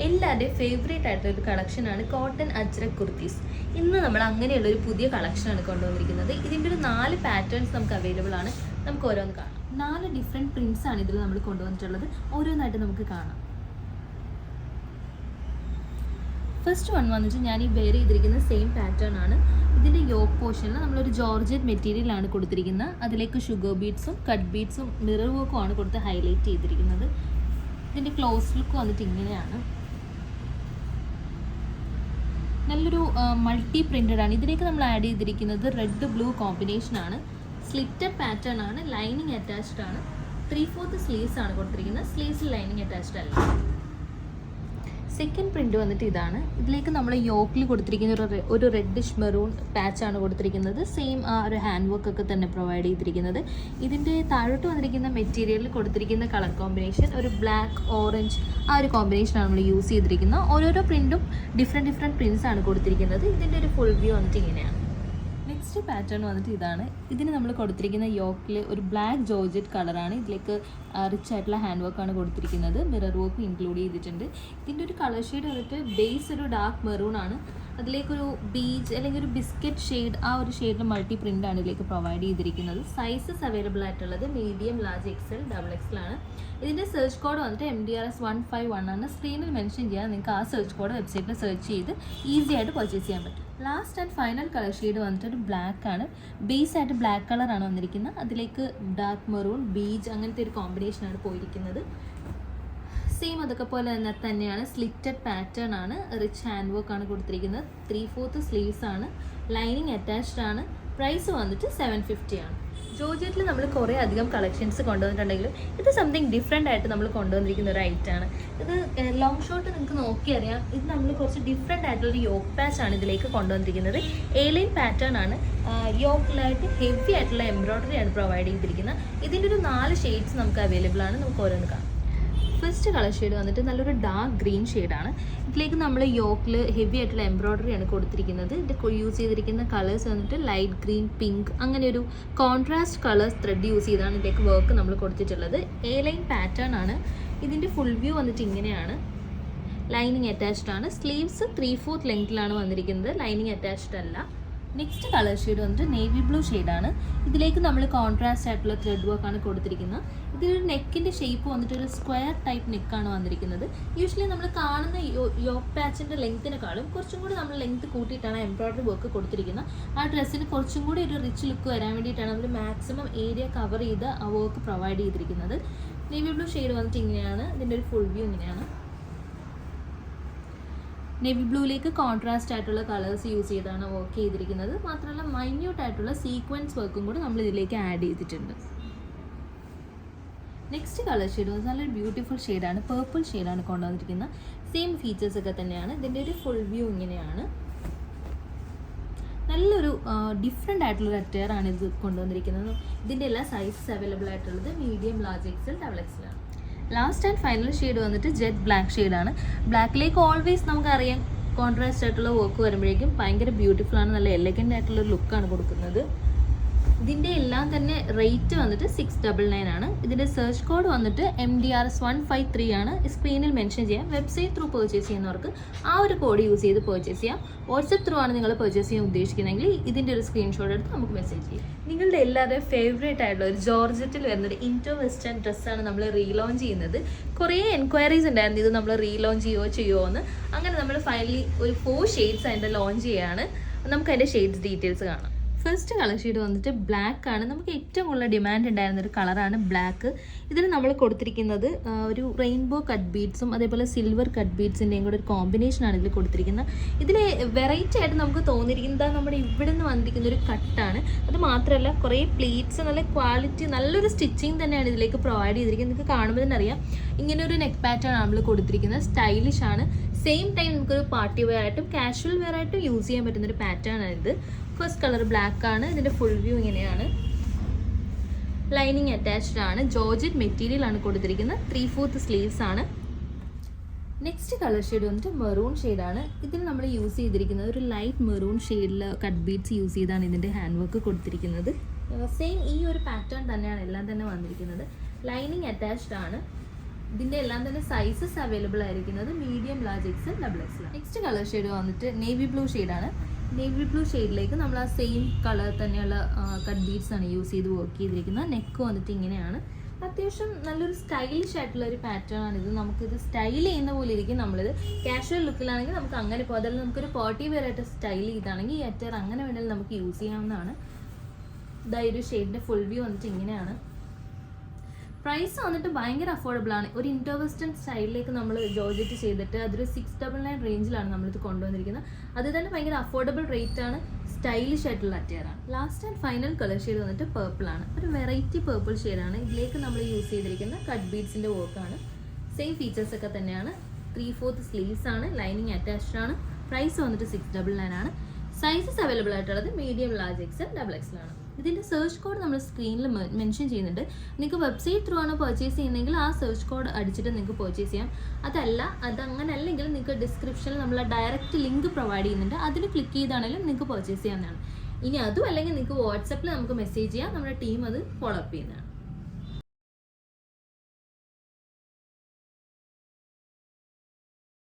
എല്ലാവരുടെയും ഫേവറേറ്റ് ആയിട്ടുള്ള ഒരു കളക്ഷനാണ് കോട്ടൺ അജ്രക് കുർത്തീസ്. ഇന്ന് നമ്മൾ അങ്ങനെയുള്ള ഒരു പുതിയ കളക്ഷനാണ് കൊണ്ടുവന്നിരിക്കുന്നത്. ഇതിൻ്റെ ഒരു 4 പാറ്റേൺസ് നമുക്ക് അവൈലബിൾ ആണ്. നമുക്ക് ഓരോന്ന് കാണാം. 4 ഡിഫറെൻറ്റ് പ്രിൻറ്റ്സ് ആണ് ഇതിൽ നമ്മൾ കൊണ്ടുവന്നിട്ടുള്ളത്. ഓരോന്നായിട്ട് നമുക്ക് കാണാം. ഫസ്റ്റ് വൺ വന്നിട്ട് ഞാൻ ഈ വെയർ ചെയ്തിരിക്കുന്ന സെയിം പാറ്റേൺ ആണ്. ഇതിൻ്റെ യോക്ക് പോർഷനിൽ നമ്മളൊരു ജോർജറ്റ് മെറ്റീരിയലാണ് കൊടുത്തിരിക്കുന്നത്. അതിലേക്ക് ഷുഗർ ബീഡ്സും കട്ട് ബീഡ്സും മിറർ വർക്കും ആണ് കൊടുത്ത് ഹൈലൈറ്റ് ചെയ്തിരിക്കുന്നത്. ഇതിൻ്റെ ക്ലോസ് ലുക്ക് വന്നിട്ട് ഇങ്ങനെയാണ്. നല്ലൊരു മൾട്ടി പ്രിൻറ്റഡ് ആണ്. ഇതിലേക്ക് നമ്മൾ ആഡ് ചെയ്തിരിക്കുന്നത് റെഡ് ബ്ലൂ കോമ്പിനേഷനാണ്. സ്ലിറ്റഡ് പാറ്റേൺ ആണ്. ലൈനിങ് അറ്റാച്ച്ഡ് ആണ്. 3/4 സ്ലീവ്സ് ആണ് കൊടുത്തിരിക്കുന്നത്. സ്ലീവ്സിൽ ലൈനിങ് അറ്റാച്ച്ഡ് അല്ല. സെക്കൻഡ് പ്രിൻറ്റ് വന്നിട്ട് ഇതാണ്. ഇതിലേക്ക് നമ്മൾ യോക്കിൽ കൊടുത്തിരിക്കുന്ന ഒരു റെഡിഷ് മെറൂൺ പാച്ചാണ് കൊടുത്തിരിക്കുന്നത്. സെയിം ആ ഒരു ഹാൻഡ് വർക്ക് ഒക്കെ തന്നെ പ്രൊവൈഡ് ചെയ്തിരിക്കുന്നത്. ഇതിൻ്റെ താഴോട്ട് വന്നിരിക്കുന്ന മെറ്റീരിയലിൽ കൊടുത്തിരിക്കുന്ന കളർ കോമ്പിനേഷൻ ഒരു ബ്ലാക്ക് ഓറഞ്ച് ആ ഒരു കോമ്പിനേഷനാണ് നമ്മൾ യൂസ് ചെയ്തിരിക്കുന്നത്. ഓരോരോ പ്രിൻറ്റും ഡിഫറെൻറ്റ് പ്രിൻറ്റ്സ് ആണ് കൊടുത്തിരിക്കുന്നത്. ഇതിൻ്റെ ഒരു ഫുൾ വ്യൂ വന്നിട്ട് ഇങ്ങനെയാണ്. നെക്സ്റ്റ് പാറ്റേൺ വന്നിട്ട് ഇതാണ്. ഇതിന് നമ്മൾ കൊടുത്തിരിക്കുന്ന യോക്കിൽ ഒരു ബ്ലാക്ക് ജോർജറ്റ് കളറാണ്. ഇതിലേക്ക് റിച്ച് ആയിട്ടുള്ള ഹാൻഡ് വർക്കാണ് കൊടുത്തിരിക്കുന്നത്. മിറർ വർക്ക് ഇൻക്ലൂഡ് ചെയ്തിട്ടുണ്ട്. ഇതിൻ്റെ ഒരു കളർ ഷെയ്ഡ് വന്നിട്ട് ബേസ് ഒരു ഡാർക്ക് മെറൂൺ ആണ്. അതിലേക്കൊരു ബീച്ച് അല്ലെങ്കിൽ ഒരു ബിസ്ക്കറ്റ് ഷെയ്ഡ് ആ ഒരു ഷെയ്ഡിൽ മൾട്ടി പ്രിൻ്റ് ആണ് ഇതിലേക്ക് പ്രൊവൈഡ് ചെയ്തിരിക്കുന്നത്. സൈസസ് അവൈലബിൾ ആയിട്ടുള്ളത് മീഡിയം, ലാർജ്, XL, XXL ആണ്. ഇതിൻ്റെ സെർച്ച് കോഡ് വന്നിട്ട് MDRS 151 ആണ്. സ്ക്രീനിൽ മെൻഷൻ ചെയ്യാൻ നിങ്ങൾക്ക് ആ സെർച്ച് കോഡ് വെബ്സൈറ്റിൽ സെർച്ച് ചെയ്ത് ഈസി ആയിട്ട് പർച്ചേസ് ചെയ്യാൻ പറ്റും. Last and final colour shade വന്നിട്ട് ഒരു ബ്ലാക്ക് ആണ്. ബേസ് ആയിട്ട് ബ്ലാക്ക് കളറാണ് വന്നിരിക്കുന്നത്. അതിലേക്ക് ഡാർക്ക് മെറൂൺ, ബീച്ച് അങ്ങനത്തെ ഒരു കോമ്പിനേഷനാണ് പോയിരിക്കുന്നത്. സെയിം അതൊക്കെ പോലെ തന്നെയാണ്. സ്ലിറ്റഡ് പാറ്റേൺ ആണ്. റിച്ച് ഹാൻഡ് വർക്ക് ആണ് കൊടുത്തിരിക്കുന്നത്. 3/4 സ്ലീവ്സ് ആണ്. ലൈനിങ് അറ്റാച്ച്ഡ് ആണ്. പ്രൈസ് വന്നിട്ട് 750 ആണ്. ജോർജറ്റിൽ നമ്മൾ കുറേ അധികം കളക്ഷൻസ് കൊണ്ടുവന്നിട്ടുണ്ടെങ്കിലും ഇത് സംതിങ് ഡിഫറെൻ്റ് ആയിട്ട് നമ്മൾ കൊണ്ടുവന്നിരിക്കുന്ന ഒരു ഐറ്റമാണ്. ഇത് ലോങ് ഷോട്ട് നിങ്ങൾക്ക് നോക്കിയറിയാം. ഇത് നമ്മൾ കുറച്ച് ഡിഫറെൻ്റ് ആയിട്ടുള്ളൊരു യോക്ക് പാച്ച് ആണ് ഇതിലേക്ക് കൊണ്ടുവന്നിരിക്കുന്നത്. A-line പാറ്റേൺ ആണ്. യോക്കിലായിട്ട് ഹെവി ആയിട്ടുള്ള എംബ്രോയ്ഡറി ആണ് പ്രൊവൈഡ് ചെയ്തിരിക്കുന്നത്. ഇതിൻ്റെ ഒരു 4 ഷെയ്ഡ്സ് നമുക്ക് അവൈലബിൾ ആണ്. നമുക്ക് ഓരോന്ന് കാണാം. ഫസ്റ്റ് കളർ ഷെയ്ഡ് വന്നിട്ട് നല്ലൊരു ഡാർക്ക് ഗ്രീൻ ഷെയ്ഡാണ്. ഇതിലേക്ക് നമ്മൾ യോക്കിൽ ഹെവി ആയിട്ടുള്ള എംബ്രോയ്ഡറി ആണ് കൊടുത്തിരിക്കുന്നത്. ഇതിൻ്റെ യൂസ് ചെയ്തിരിക്കുന്ന കളേഴ്സ് വന്നിട്ട് ലൈറ്റ് ഗ്രീൻ, പിങ്ക് അങ്ങനെ ഒരു കോൺട്രാസ്റ്റ് കളേഴ്സ് ത്രെഡ് യൂസ് ചെയ്താണ് ഇതിലേക്ക് വർക്ക് നമ്മൾ കൊടുത്തിട്ടുള്ളത്. A-line പാറ്റേൺ ആണ്. ഇതിൻ്റെ ഫുൾ വ്യൂ വന്നിട്ട് ഇങ്ങനെയാണ്. ലൈനിങ് അറ്റാച്ച്ഡ് ആണ്. സ്ലീവ്സ് 3/4 ലെങ്ത്തിലാണ് വന്നിരിക്കുന്നത്. ലൈനിങ് അറ്റാച്ച്ഡ് അല്ല. നെക്സ്റ്റ് കളർ ഷെയ്ഡ് വന്നിട്ട് നേവി ബ്ലൂ ഷെയ്ഡാണ്. ഇതിലേക്ക് നമ്മൾ കോൺട്രാസ്റ്റ് ആയിട്ടുള്ള ത്രെഡ് വർക്കാണ് കൊടുത്തിരിക്കുന്നത്. ഇതിലൊരു നെക്കിൻ്റെ ഷേപ്പ് വന്നിട്ട് ഒരു സ്ക്വയർ ടൈപ്പ് നെക്കാണ് വന്നിരിക്കുന്നത്. യൂഷ്വലി നമ്മൾ കാണുന്ന യോക്ക് പാച്ചിൻ്റെ ലെങ്ത്തിനെക്കാളും കുറച്ചും കൂടി നമ്മൾ ലെങ്ത്ത് കൂട്ടിയിട്ടാണ് എംബ്രോയ്ഡറി വർക്ക് കൊടുത്തിരിക്കുന്നത്. ആ ഡ്രസ്സിന് കുറച്ചും കൂടി ഒരു റിച്ച് ലുക്ക് വരാൻ വേണ്ടിയിട്ടാണ് നമ്മൾ മാക്സിമം ഏരിയ കവർ ചെയ്ത് ആ വർക്ക് പ്രൊവൈഡ് ചെയ്തിരിക്കുന്നത്. നേവി ബ്ലൂ ഷെയ്ഡ് വന്നിട്ട് ഇങ്ങനെയാണ്. ഇതിൻ്റെ ഒരു ഫുൾ വ്യൂ ഇങ്ങനെയാണ്. നേവി ബ്ലൂയിലേക്ക് കോൺട്രാസ്റ്റ് ആയിട്ടുള്ള കളേഴ്സ് യൂസ് ചെയ്താണ് വർക്ക് ചെയ്തിരിക്കുന്നത്. മാത്രമല്ല മൈന്യൂട്ട് ആയിട്ടുള്ള സീക്വൻസ് വർക്കും കൂടി നമ്മൾ ഇതിലേക്ക് ആഡ് ചെയ്തിട്ടുണ്ട്. നെക്സ്റ്റ് കളർ ഷെയ്ഡ് നല്ലൊരു ബ്യൂട്ടിഫുൾ ഷെയ്ഡാണ്. പേർപ്പിൾ ഷെയ്ഡാണ് കൊണ്ടുവന്നിരിക്കുന്നത്. സെയിം ഫീച്ചേഴ്സ് ഒക്കെ തന്നെയാണ്. ഇതിൻ്റെ ഒരു ഫുൾ വ്യൂ ഇങ്ങനെയാണ്. നല്ലൊരു ഡിഫറെൻ്റ് ആയിട്ടുള്ളൊരു അറ്റയർ ആണ് ഇത് കൊണ്ടുവന്നിരിക്കുന്നത്. ഇതിൻ്റെ എല്ലാ സൈസസ് അവൈലബിൾ ആയിട്ടുള്ളത് മീഡിയം, ലാർജ്, XL, XXL ആണ്. ലാസ്റ്റ് ആൻഡ് ഫൈനൽ ഷെയ്ഡ് വന്നിട്ട് ജെറ്റ് ബ്ലാക്ക് ഷെയ്ഡാണ്. ബ്ലാക്കിലേക്ക് ഓൾവേസ് നമുക്കറിയാം കോൺട്രാസ്റ്റ് ആയിട്ടുള്ള വർക്ക് വരുമ്പോഴേക്കും ഭയങ്കര ബ്യൂട്ടിഫുൾ ആണ്. നല്ല എലഗൻ്റ് ആയിട്ടുള്ളൊരു ലുക്കാണ് കൊടുക്കുന്നത്. ഇതിൻ്റെ എല്ലാം തന്നെ റേറ്റ് വന്നിട്ട് 699 ആണ്. ഇതിൻ്റെ സെർച്ച് കോഡ് വന്നിട്ട് MDRS 153 ആണ്. സ്ക്രീനിൽ മെൻഷൻ ചെയ്യാം. വെബ്സൈറ്റ് ത്രൂ പർച്ചേസ് ചെയ്യുന്നവർക്ക് ആ ഒരു കോഡ് യൂസ് ചെയ്ത് പർച്ചേസ് ചെയ്യാം. വാട്സപ്പ് ത്രൂ ആണ് നിങ്ങൾ പർച്ചേസ് ചെയ്യാൻ ഉദ്ദേശിക്കുന്നതെങ്കിൽ ഇതിൻ്റെ ഒരു സ്ക്രീൻഷോട്ട് എടുത്ത് നമുക്ക് മെസ്സേജ് ചെയ്യാം. നിങ്ങളുടെ എല്ലാവരുടെയും ഫേവറേറ്റ് ആയിട്ടുള്ള ഒരു ജോർജറ്റിൽ വരുന്നൊരു ഇൻഡോ വെസ്റ്റേൺ ഡ്രസ്സാണ് നമ്മൾ റീലോഞ്ച് ചെയ്യുന്നത്. കുറേ എൻക്വയറീസ് ഉണ്ടായിരുന്നു ഇത് നമ്മൾ റീലോഞ്ച് ചെയ്യുമോ എന്ന്. അങ്ങനെ നമ്മൾ ഫൈനലി ഒരു 4 ഷെയ്ഡ്സ് അതിൻ്റെ ലോഞ്ച് ചെയ്യുകയാണ്. നമുക്ക് അതിൻ്റെ ഷെയ്ഡ്സ് ഡീറ്റെയിൽസ് കാണാം. ഫസ്റ്റ് കളർ ഷെയ്ഡ് വന്നിട്ട് ബ്ലാക്ക് ആണ്. നമുക്ക് ഏറ്റവും കൂടുതൽ ഡിമാൻഡ് ഉണ്ടായിരുന്നൊരു കളറാണ് ബ്ലാക്ക്. ഇതിന് നമ്മൾ കൊടുത്തിരിക്കുന്നത് ഒരു റെയിൻബോ കട്ട് ബീഡ്സും അതേപോലെ സിൽവർ കട്ട് ബീഡ്സിൻ്റെയും കൂടെ ഒരു കോമ്പിനേഷനാണ് ഇതിൽ കൊടുത്തിരിക്കുന്നത്. ഇതിൽ വെറൈറ്റി ആയിട്ട് നമുക്ക് തോന്നിയിരിക്കുന്നത് നമ്മുടെ ഇവിടെ നിന്ന് വന്നിരിക്കുന്ന ഒരു കട്ടാണ്. അത് മാത്രമല്ല കുറേ പ്ലീറ്റ്സ്, നല്ല ക്വാളിറ്റി, നല്ലൊരു സ്റ്റിച്ചിങ് തന്നെയാണ് ഇതിലേക്ക് പ്രൊവൈഡ് ചെയ്തിരിക്കുന്നത്. നിങ്ങൾക്ക് കാണുമ്പോൾ തന്നെ അറിയാം ഇങ്ങനെ ഒരു നെക്ക് പാറ്റേൺ ആണ് നമ്മൾ കൊടുത്തിരിക്കുന്നത്. സ്റ്റൈലിഷ് ആണ്. സെയിം ടൈം നമുക്കൊരു പാർട്ടി വെയർ ആയിട്ടും കാഷ്വൽ വെയർ ആയിട്ടും യൂസ് ചെയ്യാൻ പറ്റുന്നൊരു പാറ്റേൺ ആണ് ഇത്. ഫസ്റ്റ് കളർ ബ്ലാക്ക് ആണ്. ഇതിൻ്റെ ഫുൾ വ്യൂ ഇങ്ങനെയാണ്. ലൈനിങ് അറ്റാച്ച്ഡ് ആണ്. ജോർജറ്റ് മെറ്റീരിയൽ ആണ് കൊടുത്തിരിക്കുന്നത്. 3/4 സ്ലീവ്സ് ആണ്. നെക്സ്റ്റ് കളർ ഷെയ്ഡ് വന്നിട്ട് മെറൂൺ ഷെയ്ഡാണ്. ഇതിൽ നമ്മൾ യൂസ് ചെയ്തിരിക്കുന്നത് ഒരു ലൈറ്റ് മെറൂൺ ഷെയ്ഡിൽ കട്ട് ബീഡ്സ് യൂസ് ചെയ്താണ് ഇതിൻ്റെ ഹാൻഡ് വർക്ക് കൊടുത്തിരിക്കുന്നത്. സെയിം ഈ ഒരു പാറ്റേൺ തന്നെയാണ് എല്ലാം തന്നെ വന്നിരിക്കുന്നത്. ലൈനിങ് അറ്റാച്ച്ഡ് ആണ്. ഇതിൻ്റെ എല്ലാം തന്നെ സൈസസ് അവൈലബിൾ ആയിരിക്കുന്നത് medium, large, XL, double XL. Next colour shade വന്നിട്ട് നേവി ബ്ലൂ ഷെയ്ഡാണ്. നേവി ബ്ലൂ ഷെയ്ഡിലേക്ക് നമ്മൾ ആ സെയിം കളർ തന്നെയുള്ള കട്ട് ബീഡ്സ് ആണ് യൂസ് ചെയ്ത് വർക്ക് ചെയ്തിരിക്കുന്നത്. നെക്ക് വന്നിട്ട് ഇങ്ങനെയാണ്. അത്യാവശ്യം നല്ലൊരു സ്റ്റൈലിഷ് ആയിട്ടുള്ള ഒരു പാറ്റേൺ ആണിത്. നമുക്കിത് സ്റ്റൈൽ ചെയ്യുന്ന പോലെ ഇരിക്കും. നമ്മളിത് കാഷ്വൽ ലുക്കിലാണെങ്കിൽ നമുക്ക് അങ്ങനെ പോകും. അതല്ല നമുക്കൊരു പാർട്ടി വെയർ ആയിട്ട് സ്റ്റൈൽ ചെയ്താണെങ്കിൽ ഈ അറ്റർ അങ്ങനെ വേണമെങ്കിൽ നമുക്ക് യൂസ് ചെയ്യാവുന്നതാണ്. ഇതായൊരു ഷെയ്ഡിൻ്റെ ഫുൾ വ്യൂ വന്നിട്ട് ഇങ്ങനെയാണ്. പ്രൈസ് വന്നിട്ട് ഭയങ്കര അഫോർഡബിൾ ആണ്. ഒരു ഇൻഡോ വെസ്റ്റേൺ സ്റ്റൈലിലേക്ക് നമ്മൾ ജോർജറ്റ് ചെയ്തിട്ട് അതൊരു 699 റേഞ്ചിലാണ് നമ്മളിത് കൊണ്ടുവന്നിരിക്കുന്നത്. അത് തന്നെ ഭയങ്കര അഫോർഡബിൾ റേറ്റ് ആണ്. സ്റ്റൈലിഷ് ആയിട്ടുള്ള അറ്റയറാണ്. Last and final colour shade വന്നിട്ട് പേർപ്പിൾ ആണ്. ഒരു വെറൈറ്റി പേർപ്പിൾ ഷെയ്ഡാണ്. ഇതിലേക്ക് നമ്മൾ യൂസ് ചെയ്തിരിക്കുന്ന കട്ട് ബീഡ്സിൻ്റെ വർക്കാണ്. സെയിം ഫീച്ചേഴ്സ് ഒക്കെ തന്നെയാണ്. 3/4 സ്ലീവ്സ് ആണ്. ലൈനിങ് അറ്റാച്ച്ഡ് ആണ്. പ്രൈസ് വന്നിട്ട് 699 ആണ്. സൈസസ് അവൈലബിൾ ആയിട്ടുള്ളത് medium, large, XL, double XL ആണ്. ഇതിൻ്റെ സെർച്ച് കോഡ് നമ്മൾ സ്ക്രീനിൽ മെൻഷൻ ചെയ്യുന്നുണ്ട്. നിങ്ങൾക്ക് വെബ്സൈറ്റ് ത്രൂ ആണ് പർച്ചേസ് ചെയ്യുന്നതെങ്കിൽ ആ സെർച്ച് കോഡ് അടിച്ചിട്ട് നിങ്ങൾക്ക് പർച്ചേസ് ചെയ്യാം. അതങ്ങനെ അല്ലെങ്കിൽ നിങ്ങൾക്ക് ഡിസ്ക്രിപ്ഷനിൽ നമ്മൾ ഡയറക്റ്റ് ലിങ്ക് പ്രൊവൈഡ് ചെയ്യുന്നുണ്ട്. അതിൽ ക്ലിക്ക് ചെയ്താണെങ്കിലും നിങ്ങൾക്ക് പർച്ചേസ് ചെയ്യാവുന്നതാണ്. ഇനി അതും അല്ലെങ്കിൽ നിങ്ങൾക്ക് വാട്സപ്പിൽ നമുക്ക് മെസ്സേജ് ചെയ്യാം. നമ്മുടെ ടീം അത് ഫോളോ അപ്പ് ചെയ്യുന്നതാണ്.